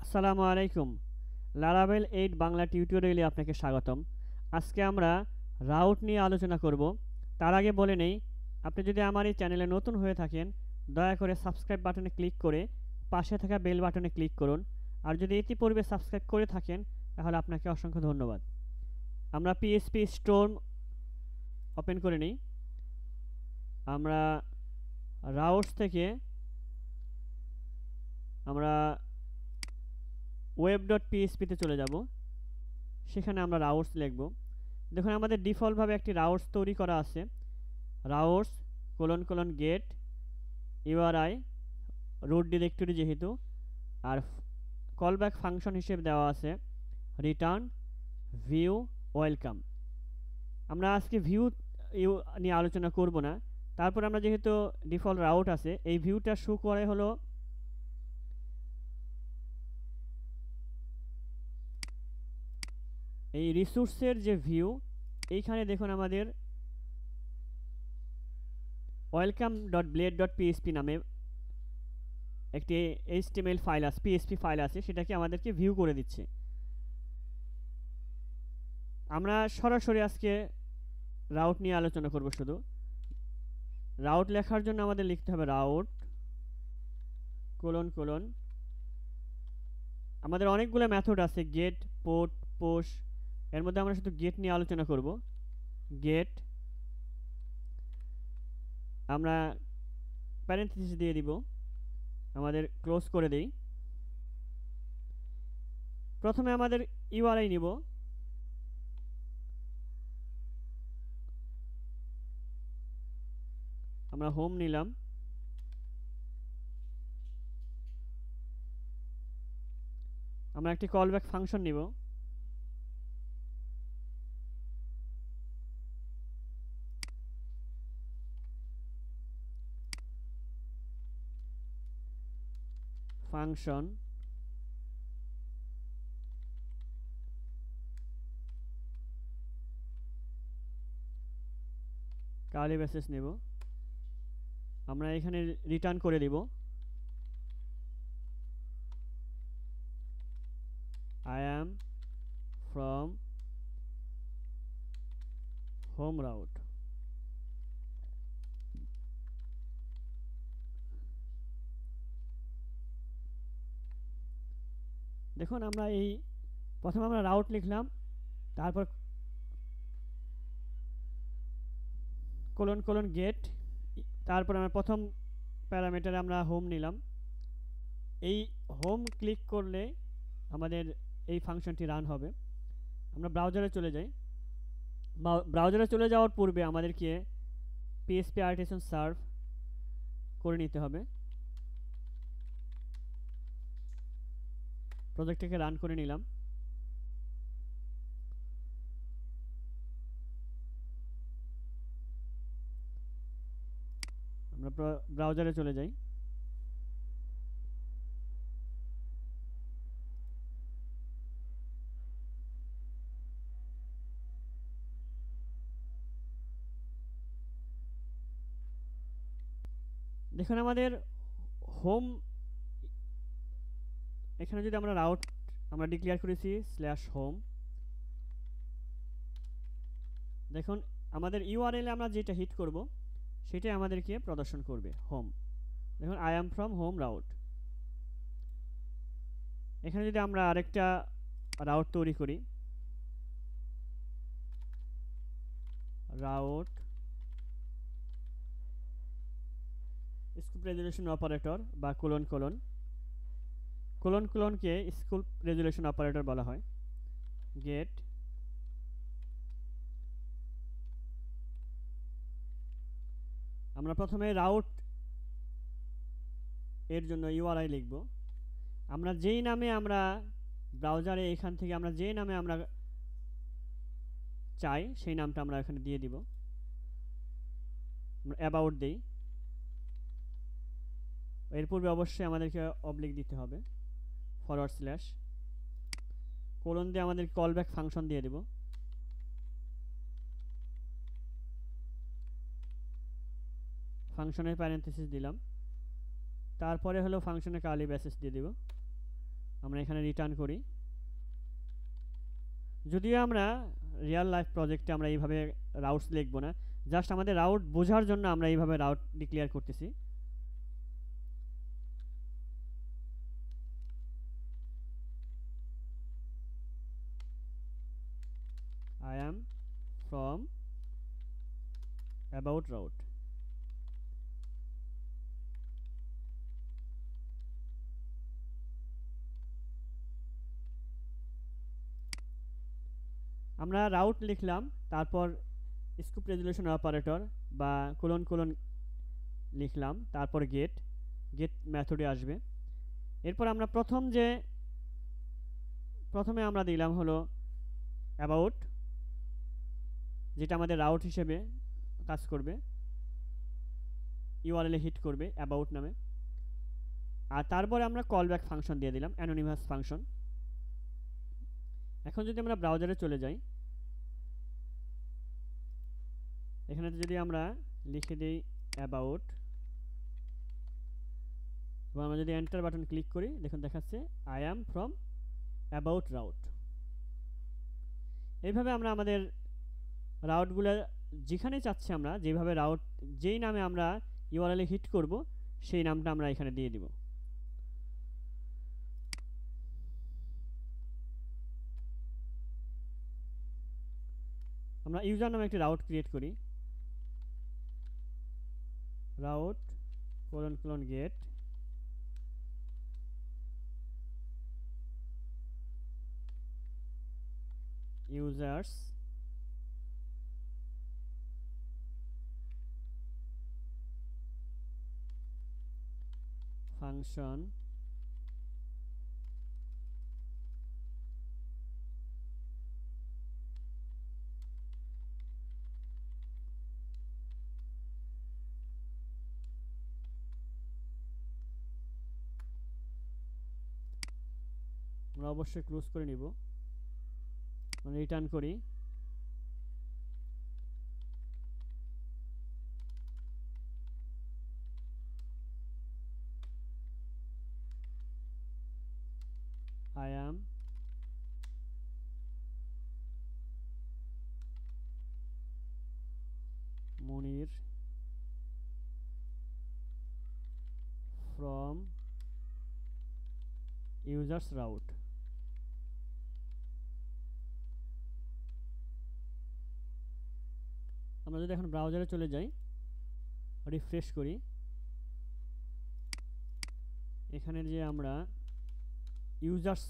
আসসালামু আলাইকুম। লারাভেল 8 বাংলা টিউটোরিয়ালে আপনাকে স্বাগতম। আজকে আমরা রাউট নিয়ে আলোচনা করব। তার আগে বলে নেই, আপনি যদি আমার এই চ্যানেলে নতুন হয়ে থাকেন, দয়া করে সাবস্ক্রাইব বাটনে ক্লিক করে পাশে থাকা বেল বাটনে ক্লিক করুন। আর যদি ইতিপূর্বে সাবস্ক্রাইব করে থাকেন, তাহলে আপনাকে অসংখ্য ধন্যবাদ। আমরা পিএসপি স্টোর ওপেন করে নিই। আমরা রাউটস থেকে আমরা ওয়েব ডট পিএসপিতে চলে যাব। সেখানে আমরা রাউটস লিখব। দেখুন, আমাদের ডিফল্টভাবে একটি রাউটস তৈরি করা আছে। Routes colon colon get URI root directory যেহেতু, আর কলব্যাক ফাংশন হিসেবে দেওয়া আছে রিটার্ন ভিউ ওয়েলকাম। আমরা আজকে ভিউ নিয়ে আলোচনা করব না। তারপর আমরা যেহেতু ডিফল্ট রাউট আছে, এই ভিউটা শো করে হলো এই রিসোর্সের যে ভিউ। এইখানে দেখুন আমাদের welcome dot blade dot PSP নামে একটি এইচটিএমএল ফাইল আছে, পিএসপি ফাইল আছে, সেটাকে আমাদেরকে ভিউ করে দিচ্ছে। আমরা সরাসরি আজকে রাউট নিয়ে আলোচনা করব। শুধু রাউট লেখার জন্য আমাদের লিখতে হবে রাউট কোলন কোলন। আমাদের অনেকগুলো মেথড আছে, গেট, পোর্ট, পোস্ট। এর মধ্যে আমরা শুধু গেট নিয়ে আলোচনা করব। গেট আমরা প্যারেন্থেসিস দিয়ে দিব, আমাদের ক্লোজ করে দেই। প্রথমে আমাদের ইউআরআই নিব। আমরা হোম নিলাম। আমরা একটি কলব্যাক ফাংশন নিব। ফাংশন কার্লি ব্রেসেস নেব। আমরা এখানে রিটার্ন করে দিব I am from home route। দেখুন, আমরা এই প্রথমে আমরা রাউট লিখলাম, তারপর কোলন কোলন গেট, তারপর আমরা প্রথম প্যারামিটারে আমরা হোম নিলাম। এই হোম ক্লিক করলে আমাদের এই ফাংশনটি রান হবে। আমরা ব্রাউজারে চলে যাই। ব্রাউজারে চলে যাওয়ার পূর্বে আমাদেরকে পিএসপি আর্টিসান সার্ভ করে নিতে হবে। প্রজেক্টটাকে রান করে নিলাম। আমরা ব্রাউজারে চলে যাই। দেখুন, আমাদের হোম, এখানে যদি আমরা রাউট আমরা ডিক্লেয়ার করেছি /হোম। দেখুন, আমাদের ইউআরএল আমরা যেটা হিট করব সেটাই আমাদেরকে প্রদর্শন করবে হোম। দেখুন, I am from home route. এখানে যদি আমরা আরেকটা রাউট তৈরি করি, রাউট স্কুপ রেজুলেশন অপারেটর বা কোলন কোলন, কোলন কোলনকে স্কুপ রেজুলেশন অপারেটর বলা হয়। গেট আমরা প্রথমে রাউট এর জন্য ইউআরআই লিখব। আমরা যেই নামে আমরা ব্রাউজারে এখান থেকে আমরা যে নামে আমরা চাই সেই নামটা আমরা এখানে দিয়ে দিব। আমরা অ্যাবাউট দেই। এর পূর্বে অবশ্যই আমাদেরকে অবলিক দিতে হবে, ফরওয়ার্ড স্ল্যাশ কোলন দিয়ে আমাদের কলব্যাক ফাংশন দিয়ে দেব। ফাংশনের প্যারেন্থেসিস দিলাম, তারপরে হলো ফাংশনের কার্লি ব্রেসেস দিয়ে দিব। আমরা এখানে রিটার্ন করি। যদিও আমরা রিয়েল লাইফ প্রজেক্টে আমরা এইভাবে রাউটস লিখবো না, জাস্ট আমাদের রাউট বোঝার জন্য আমরা এইভাবে রাউট ডিক্লেয়ার করতেছি। I am from about route। আমরা রাউট লিখলাম, তারপর স্কোপ রেজুলেশন অপারেটর বা কোলন কোলন লিখলাম, তারপর গেট মেথডে আসবে। এরপর আমরা প্রথমে আমরা দিলাম হলো অ্যাবাউট, যেটা আমাদের রাউট হিসেবে কাজ করবে, ইউআরএল এ হিট করবে অ্যাবাউট নামে। আর তারপরে আমরা কলব্যাক ফাংশন দিয়ে দিলাম, অ্যানোনিমাস ফাংশন। এখন যদি আমরা ব্রাউজারে চলে যাই, এখানে যদি আমরা লিখে দিই অ্যাবাউট এবং আমরা যদি এন্টার বাটন ক্লিক করি, দেখুন দেখাচ্ছে I am from about route. এইভাবে আমরা আমাদের রাউটগুলো যেখানে চাচ্ছি আমরা, যেভাবে রাউট যেই নামে আমরা ইউআরএল এ হিট করব সেই নামটা আমরা এখানে দিয়ে দিব। আমরা ইউজার নামে একটি রাউট ক্রিয়েট করি, route colon colon get users function আমরা অবশ্যই ক্লোজ করে নিব, রিটার্ন করি। I am Munir from users route। আমরা যদি এখন ব্রাউজারে চলে যাই, রিফ্রেশ করি, এখানে যে আমরা ইউজার্স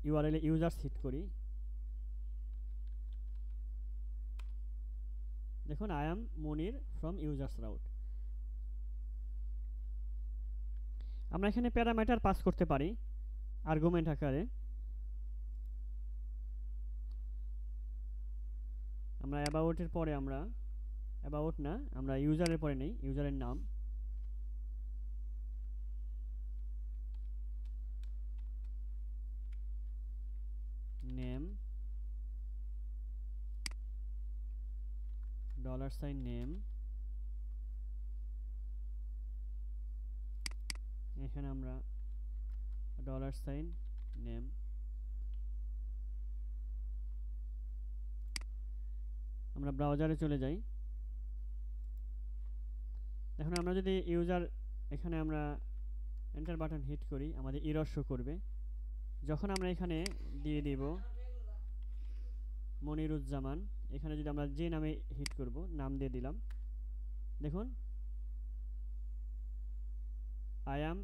ইউআরএল এ ইউজার্স হিট করি, দেখুন I am Monir from users route. আমরা এখানে প্যারামিটার পাস করতে পারি আর্গুমেন্ট আকারে। আমরা অ্যাবাউটের পরে আমরা অ্যাবাউট না, আমরা ইউজারের পরে নেই, ইউজারের নাম, নেম, $sign নেম, এখানে আমরা $sign নেম। আমরা ব্রাউজারে চলে যাই, এখন আমরা যদি ইউজার এখানে আমরা এন্টার বাটন হিট করি, আমাদের এরর শো করবে। যখন আমরা এখানে দিয়ে দিব মনিরুজ্জামান, এখানে যদি আমরা যে নামে হিট করব নাম দিয়ে দিলাম, দেখুন আই অ্যাম,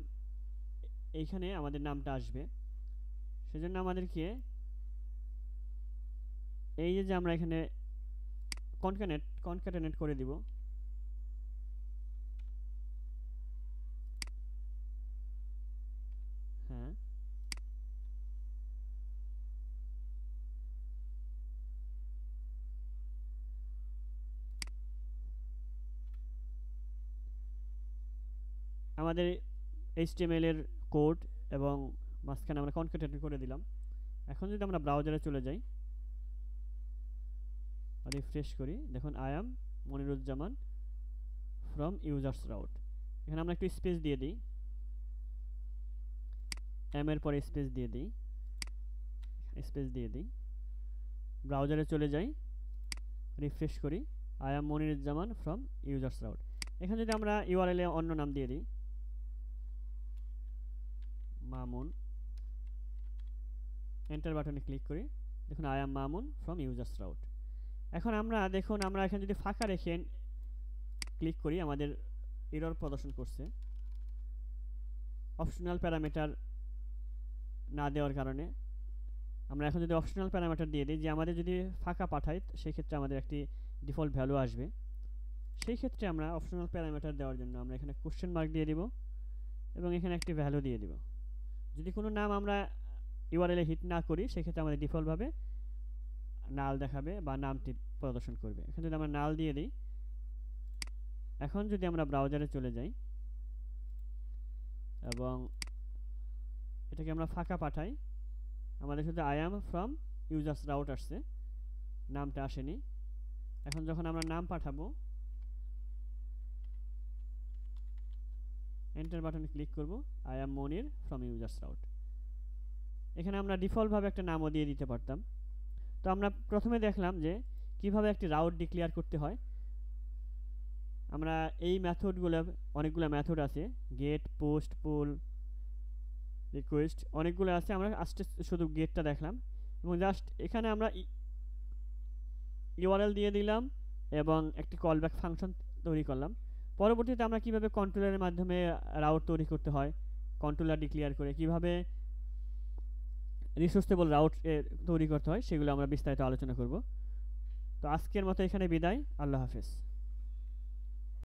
এইখানে আমাদের নামটা আসবে। সেজন্য আমাদেরকে এই যে আমরা এখানে কনক্যাটেনেট করে দিব, হ্যাঁ আমাদের HTML এর কোড এবং মাঝখানে আমরা কনক্যাটেনেট করে দিলাম। এখন যদি আমরা ব্রাউজারে চলে যাই, রিফ্রেশ করি, দেখুন I am Moniruzzaman from users route. এখানে আমরা একটু স্পেস দিয়ে দিই, এম এর পরে স্পেস দিয়ে দিই, ব্রাউজারে চলে যাই, রিফ্রেশ করি, I am Moniruzzaman from users route. এখানে যদি আমরা ইউআরএল এ অন্য নাম দিয়ে দিই, মামুন, এন্টার বাটনে ক্লিক করি, দেখুন I M Mamun from users route. এখন আমরা দেখুন আমরা এখানে যদি ফাঁকা রেখে ক্লিক করি, আমাদের এরর প্রদর্শন করছে অপশনাল প্যারামিটার না দেওয়ার কারণে। আমরা এখন যদি অপশনাল প্যারামিটার দিয়ে দিই যে আমাদের যদি ফাঁকা পাঠাই সেই ক্ষেত্রে আমাদের একটি ডিফল্ট ভ্যালু আসবে, সেই ক্ষেত্রে আমরা অপশনাল প্যারামিটার দেওয়ার জন্য আমরা এখানে কোশ্চেন মার্ক দিয়ে দিব এবং এখানে একটি ভ্যালু দিয়ে দিব। যদি কোনো নাম আমরা ইউআরএলে হিট না করি সেক্ষেত্রে আমাদের ডিফল্টভাবে নাল দেখাবে বা নামটি প্রদর্শন করবে। এখানে যদি আমরা নাল দিয়ে দিই, এখন যদি আমরা ব্রাউজারে চলে যাই এবং এটাকে আমরা ফাঁকা পাঠাই, আমাদের শুধু I am from users route আসছে, নামটা আসেনি। এখন যখন আমরা নাম পাঠাবো, এন্টার বাটনে ক্লিক করব, I am Monir from users route. এখানে আমরা ডিফল্টভাবে একটা নামও দিয়ে দিতে পারতাম। তো আমরা প্রথমে দেখলাম যে কিভাবে একটি রাউট ডিক্লেয়ার করতে হয়। আমরা এই মেথডগুলো, অনেকগুলো মেথড আছে, গেট, পোস্ট, পুল, রিকোয়েস্ট, অনেকগুলো আছে। আমরা আস্তে শুধু গেটটা দেখলাম এবং জাস্ট এখানে আমরা ইউআরএল দিয়ে দিলাম এবং একটি কলব্যাক ফাংশন তৈরি করলাম। পরবর্তীতে আমরা কিভাবে কন্ট্রোলারের মাধ্যমে রাউট তৈরি করতে হয়, কন্ট্রোলার ডিক্লেয়ার করে কিভাবে রিসোর্সেবল রাউট তৈরি করতে হয়, সেগুলো আমরা বিস্তারিত আলোচনা করব। তো আজকের মতো এখানে বিদায়, আল্লাহ হাফেজ।